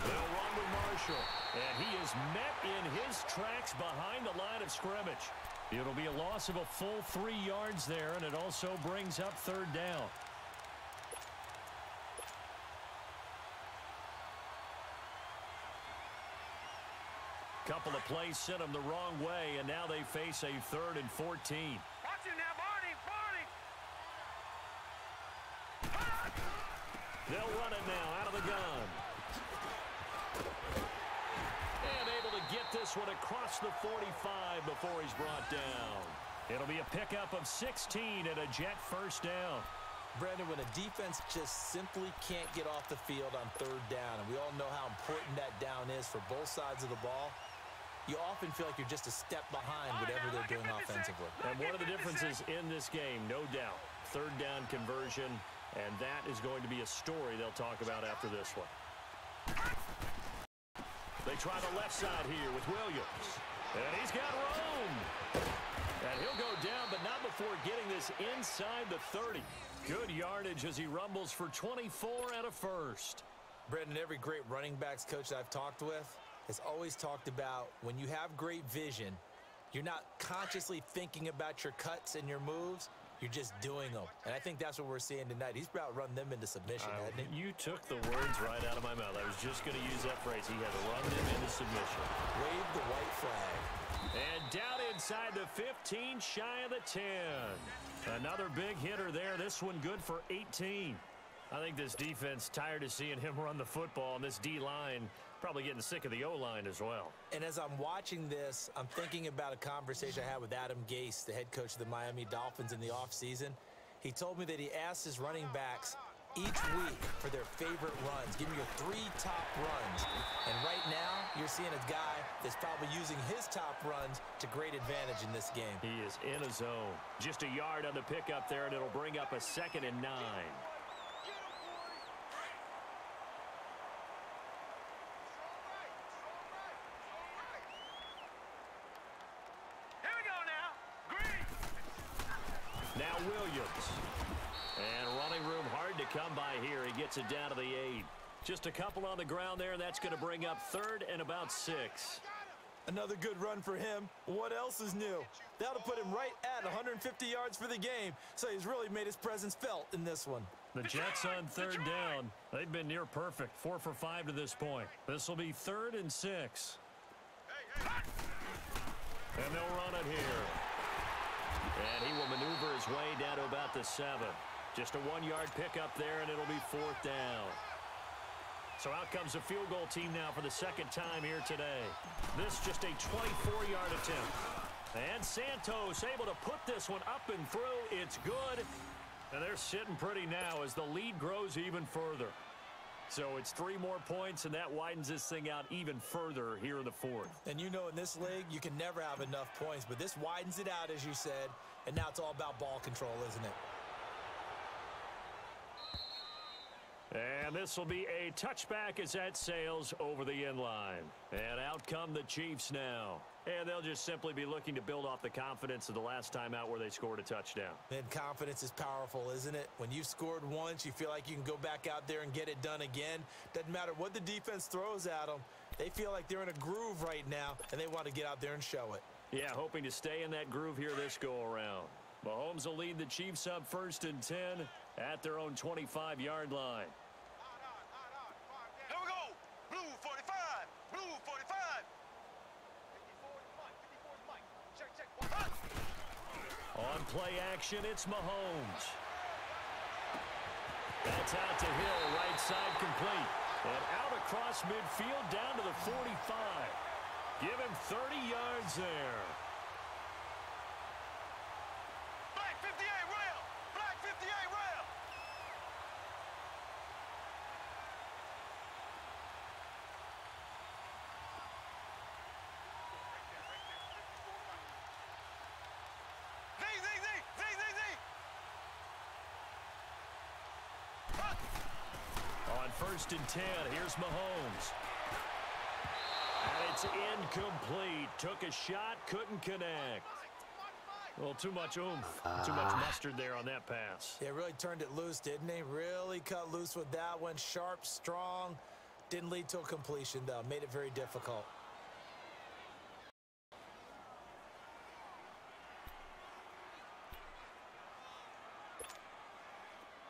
They'll run with Marshall. And he is met in his tracks behind the line of scrimmage. It'll be a loss of a full 3 yards there, and it also brings up 3rd down. Couple of plays sent them the wrong way, and now they face a 3rd and 14. Watch him now, Barney! They'll run it now out of the gun. And able to get this one across the 45 before he's brought down. It'll be a pickup of 16 and a Jet 1st down. Brandon, when a defense just simply can't get off the field on 3rd down, and we all know how important that down is for both sides of the ball, you often feel like you're just a step behind whatever they're doing offensively. And one of the differences in this game, no doubt, 3rd down conversion, and that is going to be a story they'll talk about after this one. They try the left side here with Williams. And he's got room. And he'll go down, but not before getting this inside the 30. Good yardage as he rumbles for 24 and a 1st. Brendan, every great running backs coach I've talked with has always talked about when you have great vision, you're not consciously thinking about your cuts and your moves. You're just doing them. And I think that's what we're seeing tonight. He's about run them into submission, hasn't he? You took the words right out of my mouth. I was just going to use that phrase. He had run them into submission. Wave the white flag. And down inside the 15, shy of the 10. Another big hitter there. This one good for 18. I think this defense tired of seeing him run the football, and this D-line probably getting sick of the O-line as well. And as I'm watching this, I'm thinking about a conversation I had with Adam Gase, the head coach of the Miami Dolphins in the offseason. He told me that he asked his running backs each week for their favorite runs. Give me your 3 top runs. And right now, you're seeing a guy that's probably using his top runs to great advantage in this game. He is in a zone. Just a yard on the pickup there, and it'll bring up a 2nd and 9. Now Williams. And running room hard to come by here. He gets it down to the 8. Just a couple on the ground there. That's going to bring up 3rd and about 6. Another good run for him. What else is new? That'll put him right at 150 yards for the game. So he's really made his presence felt in this one. The Jets on 3rd down. They've been near perfect. 4 for 5 to this point. This will be 3rd and 6. And they'll run it here. And he will maneuver his way down to about the 7. Just a 1-yard pickup there, and it'll be 4th down. So out comes the field goal team now for the 2nd time here today. This just a 24-yard attempt. And Santos able to put this one up and through. It's good. And they're sitting pretty now as the lead grows even further. So it's 3 more points, and that widens this thing out even further here in the 4th. And you know in this league, you can never have enough points, but this widens it out, as you said, and now it's all about ball control, isn't it? And this will be a touchback as that sails over the end line. And out come the Chiefs now. And they'll just simply be looking to build off the confidence of the last time out where they scored a touchdown. And confidence is powerful, isn't it? When you've scored once, you feel like you can go back out there and get it done again. Doesn't matter what the defense throws at them. They feel like they're in a groove right now, and they want to get out there and show it. Yeah, hoping to stay in that groove here this go-around. Mahomes will lead the Chiefs up 1st and 10 at their own 25-yard line. Here we go. Blue 45. Blue 45. On play action, it's Mahomes. That's out to Hill, right side complete. And out across midfield down to the 45. Give him 30 yards there. Black 58 rail. Black 58 rail. Z, Z, Z, Z, Z, Z. On 1st and 10, here's Mahomes. And it's incomplete. Took a shot, couldn't connect. Well, too much oomph, too much mustard there on that pass. They really turned it loose, didn't they? Really cut loose with that one. Sharp, strong. Didn't lead to a completion, though. Made it very difficult.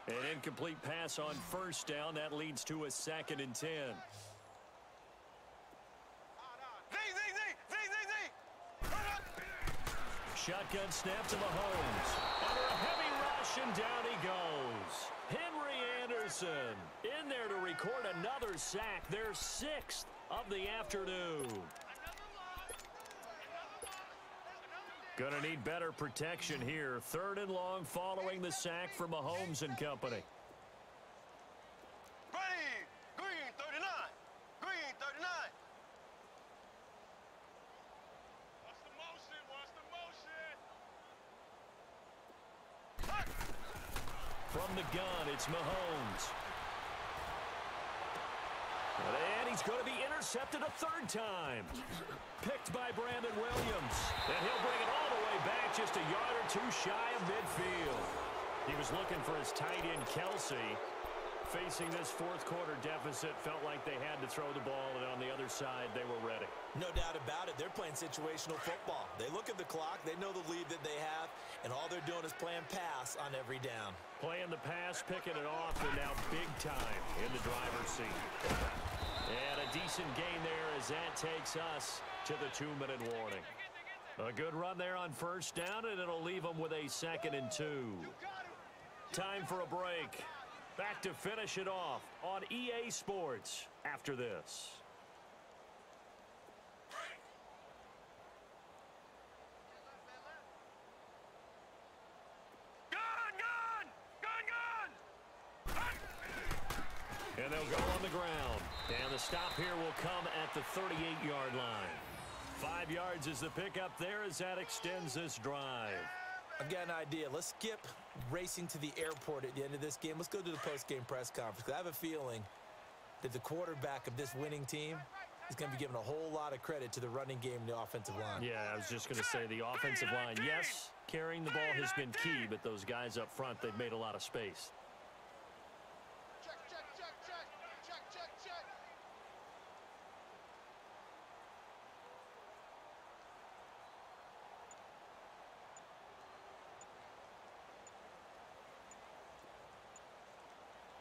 An incomplete pass on 1st down. That leads to a 2nd and 10. Z, Z, Z, Z, Z, Z. Shotgun snap to Mahomes. Under a heavy rush, and down he goes. Henry Anderson in there to record another sack. Their 6th of the afternoon. Gonna need better protection here. 3rd and long following the sack from Mahomes and company. Ready. Green 39. Green 39. What's the motion? What's the motion? From the gun, it's Mahomes. And he's going to be intercepted a 3rd time. Picked by Brandon Williams. And he'll bring it all the way back just a yard or 2 shy of midfield. He was looking for his tight end, Kelsey. Facing this 4th quarter deficit, felt like they had to throw the ball, and on the other side, they were ready. No doubt about it. They're playing situational football. They look at the clock. They know the lead that they have, and all they're doing is playing pass on every down. Playing the pass, picking it off, and now big time in the driver's seat. And a decent gain there as that takes us to the 2-minute warning. A good run there on 1st down, and it'll leave them with a 2nd and 2. Time for a break. Back to finish it off on EA Sports after this. And they'll go on the ground. And the stop here will come at the 38-yard line. 5 yards is the pickup there as that extends this drive. I've got an idea. Let's skip racing to the airport at the end of this game. Let's go to the post-game press conference. I have a feeling that the quarterback of this winning team is going to be giving a whole lot of credit to the running game and the offensive line. Yeah, I was just going to say the offensive line. Yes, carrying the ball has been key, but those guys up front, they've made a lot of space. Check, check, check, check. Check, check, check.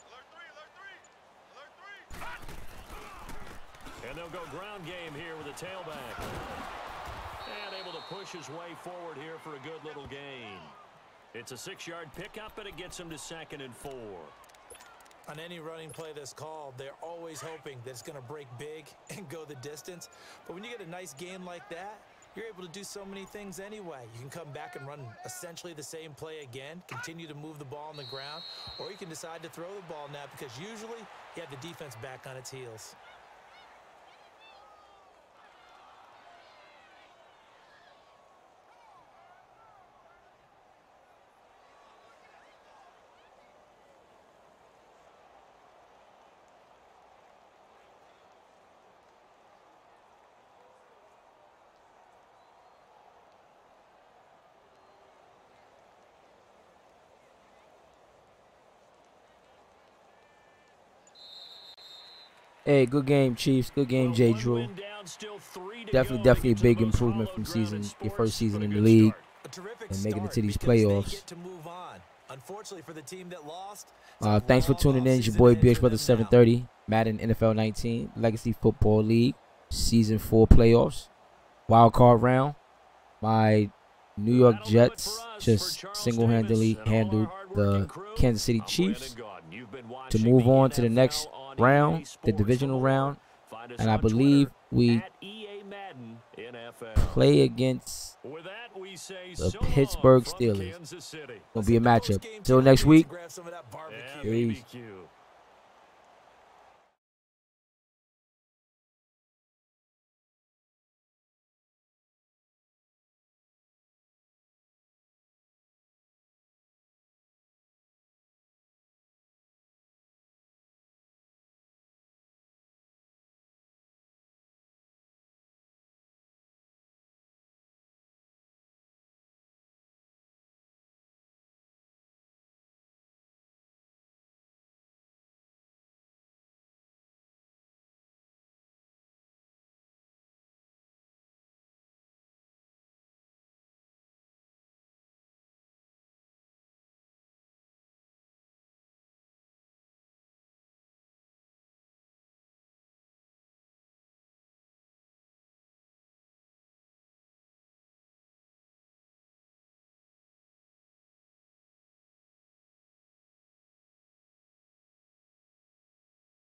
Alert 3, alert 3. Alert 3. And they'll go ground game here with a tailback. And able to push his way forward here for a good little gain. It's a 6-yard pickup, and it gets him to 2nd and 4. On any running play that's called, they're always hoping that it's going to break big and go the distance. But when you get a nice game like that, you're able to do so many things anyway. You can come back and run essentially the same play again, continue to move the ball on the ground, or you can decide to throw the ball now because usually you have the defense back on its heels. Hey, good game, Chiefs. Good game, Jay Drew. Definitely a big improvement from your first season in the league and making it to these playoffs. Thanks for tuning in. It's your boy BX Brother 730, Madden NFL 19, Legacy Football League, Season 4 playoffs, Wildcard round. My New York Jets just single-handedly handled the Kansas City Chiefs to move on to the next round, the divisional round, and I believe we play against the Pittsburgh Steelers. It's gonna be a matchup. Till next week. Peace.